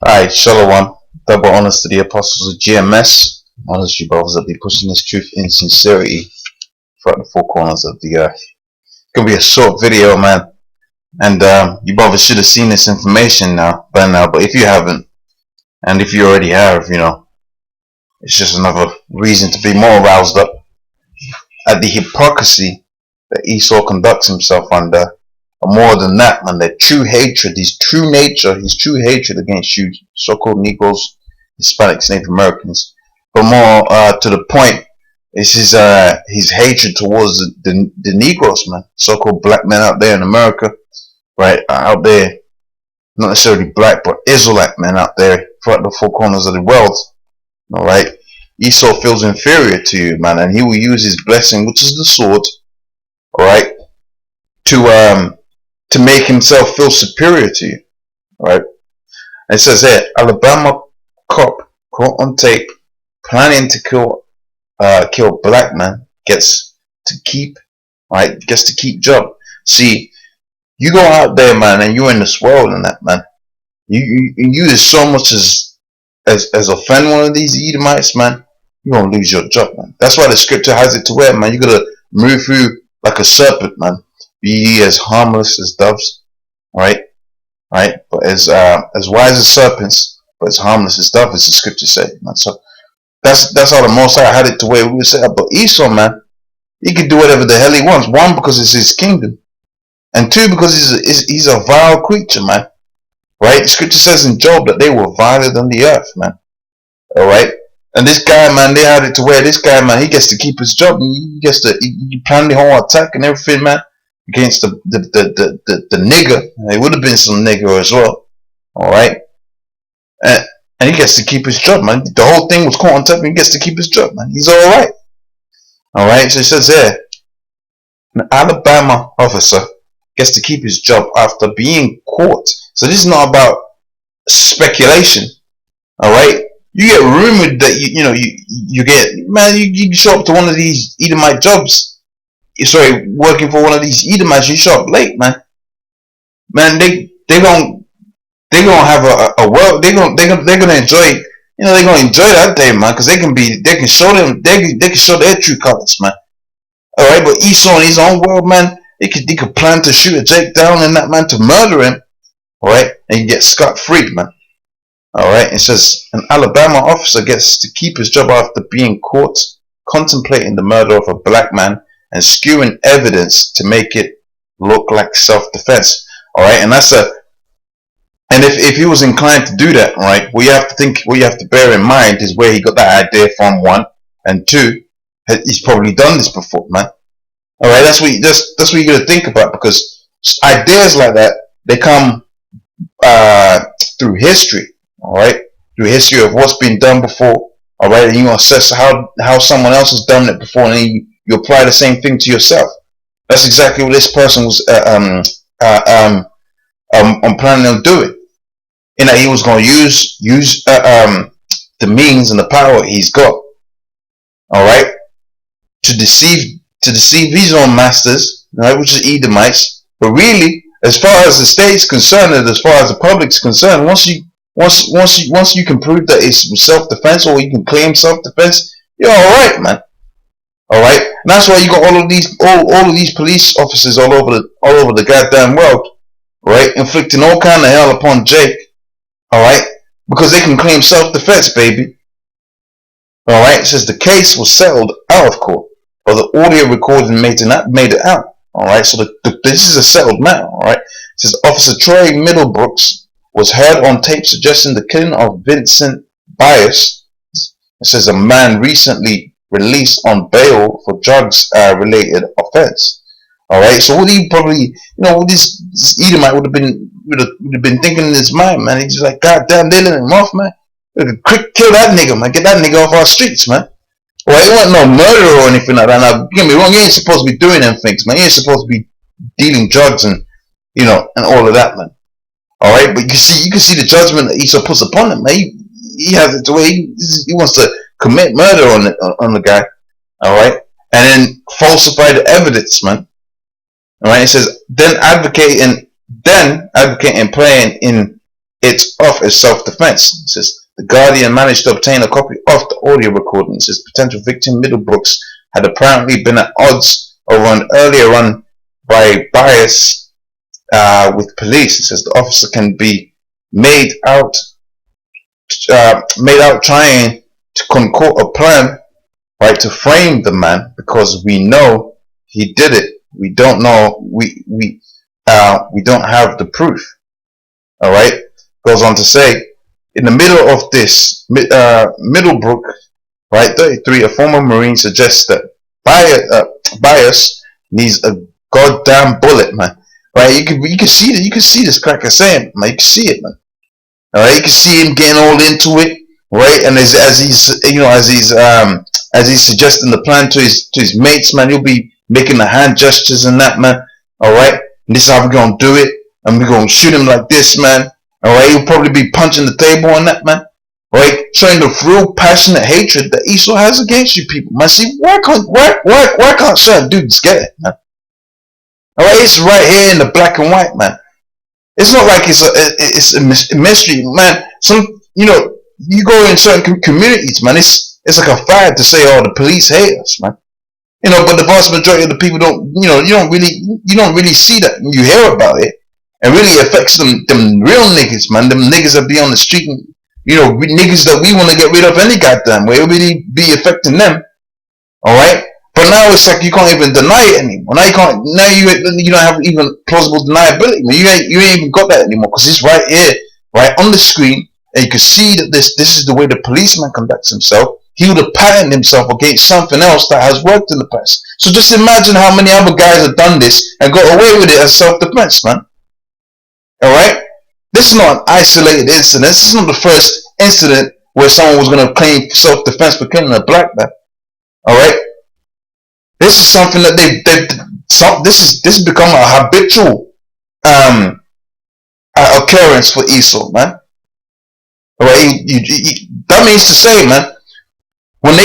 Alright, Shalom. Double honors to the apostles of GMS. Honors you brothers that be pushing this truth in sincerity throughout the four corners of the earth. It's gonna be a short video, man. And you brothers should have seen this information by now, but if you haven't, and if you already have, it's just another reason to be more roused up at the hypocrisy that Esau conducts himself under. But more than that, man, their true hatred, his true nature, his true hatred against you, so-called Negroes, Hispanics, Native Americans. But more to the point, is his hatred towards the Negroes, man, so-called black men out there in America, right, out there, not necessarily black, but Israelite men out there throughout the four corners of the world, all right. Esau feels inferior to you, man, and he will use his blessing, which is the sword, all right, to make himself feel superior to you, all right. It says here, Alabama cop caught on tape planning to kill black man gets to keep job. See, you go out there, man, and you're in this world and that, man. You as so much as offend one of these Edomites, man, you're gonna lose your job, man. That's why the scripture has it to where, man, you gotta move through like a serpent, man. Be ye as harmless as doves, right? But as wise as serpents, but as harmless as doves, as the scripture say, man. So that's how the Most High had it to where we would say, but Esau, man, he could do whatever the hell he wants. One, because it's his kingdom, and two, because he's a vile creature, man. Right? The scripture says in Job that they were viler than the earth, man. All right. And this guy, man, they had it to where this guy, man, he gets to keep his job. He plan the whole attack and everything, man, against the nigger. It would have been some nigger as well. All right. And he gets to keep his job, man. The whole thing was caught on tape, and he gets to keep his job, man. He's all right. All right. So it says there, an Alabama officer gets to keep his job after being caught. So this is not about speculation. All right. You get rumored that you get, man, you show up to one of these Edomite jobs. Sorry, working for one of these Edomites, you show up late, man. Man, they gonna have a world. They're gonna enjoy. They're gonna enjoy that day, man, because they can show their true colors, man. All right, but Esau in his own world, man, he could plan to shoot a Jake down and that man to murder him. All right, and you get scot free, man. All right, it says an Alabama officer gets to keep his job after being caught contemplating the murder of a black man and skewing evidence to make it look like self-defense. All right, and if he was inclined to do that, right, what you have to bear in mind is where he got that idea from, one, and two, he's probably done this before, man. All right, that's what you got to think about, because ideas like that, they come through history. All right, through history of what's been done before. All right, and you assess how someone else has done it before, and then you apply the same thing to yourself. That's exactly what this person was planning on doing. In that he was going to use the means and the power he's got. All right, to deceive his own masters, right, which is Edomites. But really, as far as the state's concerned, and as far as the public's concerned, once you can prove that it's self-defense, or you can claim self-defense, you're all right, man. All right, and that's why you got all of these police officers all over the goddamn world, right, inflicting all kind of hell upon Jake. All right, because they can claim self-defense, baby. All right, it says the case was settled out of court, but the audio recording made it out. All right, so this is a settled matter. All right, it says Officer Troy Middlebrooks was heard on tape suggesting the killing of Vincent Bias. It says a man recently released on bail for drugs related offense. All right, so what he probably, this Edomite would have been thinking in his mind, man. He's just like, God damn, they let him off, man. Quick, kill that nigga, man. Get that nigga off our streets, man. Well, it wasn't no murder or anything like that. Now, don't get me wrong, you ain't supposed to be doing them things, man. You ain't supposed to be dealing drugs and and all of that, man. All right, but you can see the judgment that Esau puts upon him, man. He has it to where he wants to commit murder on the guy. All right, and then falsify the evidence, man. All right, it says then advocating playing in it off as self-defense. It says the Guardian managed to obtain a copy of the audio recording. It says potential victim Middlebrooks had apparently been at odds over an earlier run by bias with police. It says the officer can be made out trying to concoct a plan, right, to frame the man, because we know he did it. We don't know. We don't have the proof. All right. Goes on to say, in the middle of this, Middlebrook, right, 33, a former Marine, suggests that bias needs a goddamn bullet, man. Right? You can see that. You can see this cracker saying, man. You can see it, man. All right. You can see him getting all into it, right? And as he's suggesting the plan to his mates, man, he'll be making the hand gestures and that, man. All right. And this is how we're gonna do it, and we're gonna shoot him like this, man. All right. He'll probably be punching the table on that, man. Right, showing the real passionate hatred that Esau has against you people, man. See, why can't certain dudes get it, man? All right, it's right here in the black and white, man. It's not like it's a mystery, man. You go in certain communities, man. It's like a fad to say, oh, the police hate us, man. But the vast majority of the people don't. You don't really see that. You hear about it, and really affects them real niggas, man. Them niggas that be on the street. And, niggas that we want to get rid of any goddamn way. It really be affecting them. Alright? But now it's like you can't even deny it anymore. Now you don't have even plausible deniability. You ain't even got that anymore, because it's right here, right on the screen, and you can see that this is the way the policeman conducts himself. He would have patterned himself against something else that has worked in the past. So just imagine how many other guys have done this and got away with it as self-defense, man. Alright? This is not an isolated incident. This is not the first incident where someone was going to claim self-defense for killing a black man. All right, this is something that this has become a habitual occurrence for Esau, man. All right, that means to say, man, when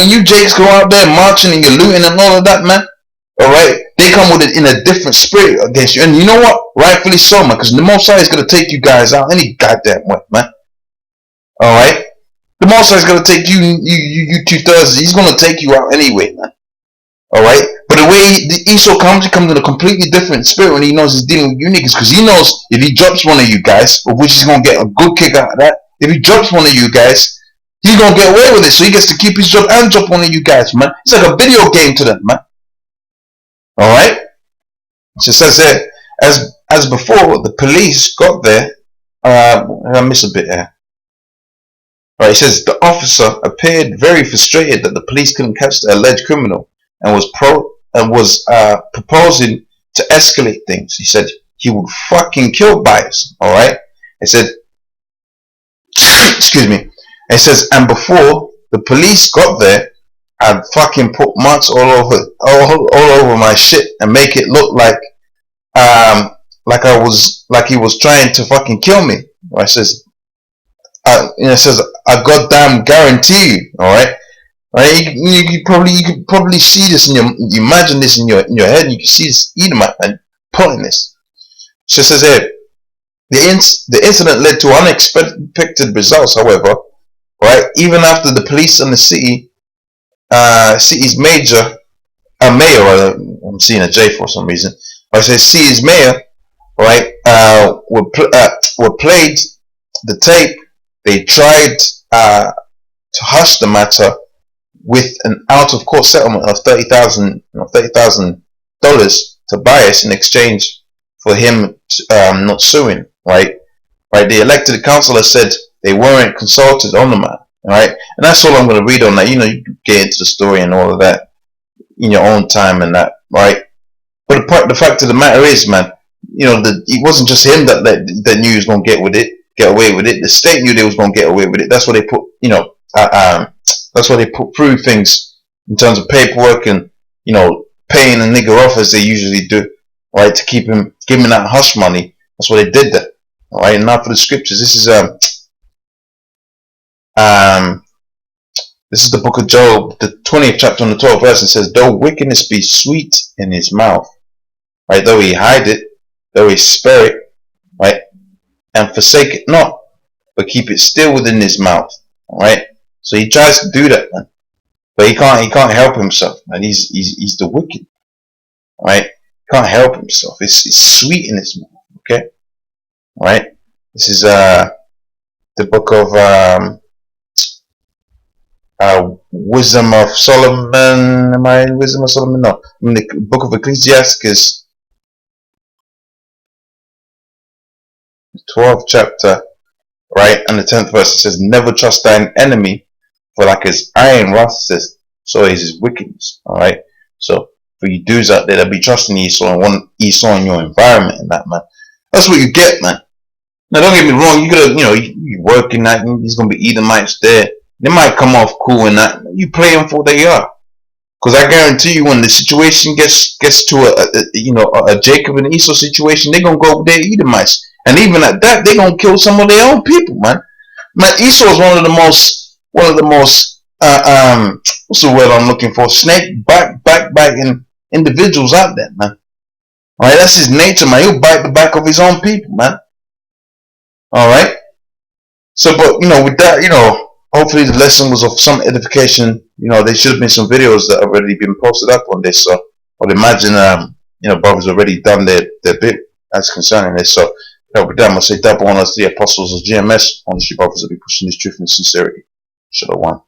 you Jakes go out there marching and you're looting and all of that, man. All right, they come with it in a different spirit against you, and you know what? Rightfully so, man, because the Most High is gonna take you guys out any goddamn way, man. All right, the Most High is gonna take you 2/3. He's gonna take you out anyway, man. All right, but the way the Esau comes, he comes in a completely different spirit when he knows he's dealing with you niggas, because he knows if he drops one of you guys, of which he's gonna get a good kick out of that. If he drops one of you guys, he's gonna get away with it, so he gets to keep his job and drop one of you guys, man. It's like a video game to them, man. All right. So it says there, as before, the police got there. I miss a bit here. Right. It says the officer appeared very frustrated that the police couldn't catch the alleged criminal, and was proposing to escalate things. He said he would fucking kill Bias. All right. It said, excuse me. It says, and before the police got there, I'd fucking put marks all over my shit and make it look like he was trying to fucking kill me. Right? It says, it says, I goddamn guarantee you. All right, right? You could probably see this in you imagine this in your head, and you can see this Edomite man putting this. So it says here, the incident led to unexpected results. However, right, even after the police and the city's mayor, I'm seeing a J for some reason. I say city's mayor, right? Were played the tape. They tried to hush the matter with an out-of-court settlement of $30,000 to Bias in exchange for him not suing. Right? The elected councillor said they weren't consulted on the matter. Right, and that's all I'm going to read on that. You can get into the story and all of that in your own time and that, right? But the fact of the matter is, man, it wasn't just him that knew he was going to get away with it. The state knew they was going to get away with it. That's why they put, that's why they put through things in terms of paperwork and paying a nigger off as they usually do, right? To give him that hush money. That's why they did that. All right, and now for the scriptures. This is the book of Job, the 20th chapter and the 12th verse. It says, though wickedness be sweet in his mouth, right, though he hide it, though he spare it, right, and forsake it not, but keep it still within his mouth. Alright? So he tries to do that, man. But he can't help himself, man. He's the wicked. Alright? He can't help himself. It's sweet in his mouth. Okay? Alright? This is the book of Wisdom of Solomon. Am I in Wisdom of Solomon? No. I'm in the book of Ecclesiastes, 12th chapter, right? And the 10th verse, it says, never trust thine enemy, for like his iron rusteth, so is his wickedness. Alright? So for you dudes out there that be trusting Esau and want Esau in your environment and that, man, that's what you get, man. Now don't get me wrong, you gotta, you working that, he's gonna be Edomites there. They might come off cool and that. You play them for what they are. Because I guarantee you, when the situation gets to a Jacob and Esau situation, they're gonna go over there Edomites, and even at that, they're gonna kill some of their own people, man. Man, Esau is one of the most what's the word I'm looking for? Snake backbiting individuals out there, man. All right, that's his nature, man. He'll bite the back of his own people, man. All right. So, but with that, hopefully the lesson was of some edification. There should have been some videos that have already been posted up on this. So I'd imagine, brothers already done their bit as concerning this. So, with that, I'm going to say double honors to the apostles of GMS. Honestly, brothers will be pushing this truth and sincerity. Shalom.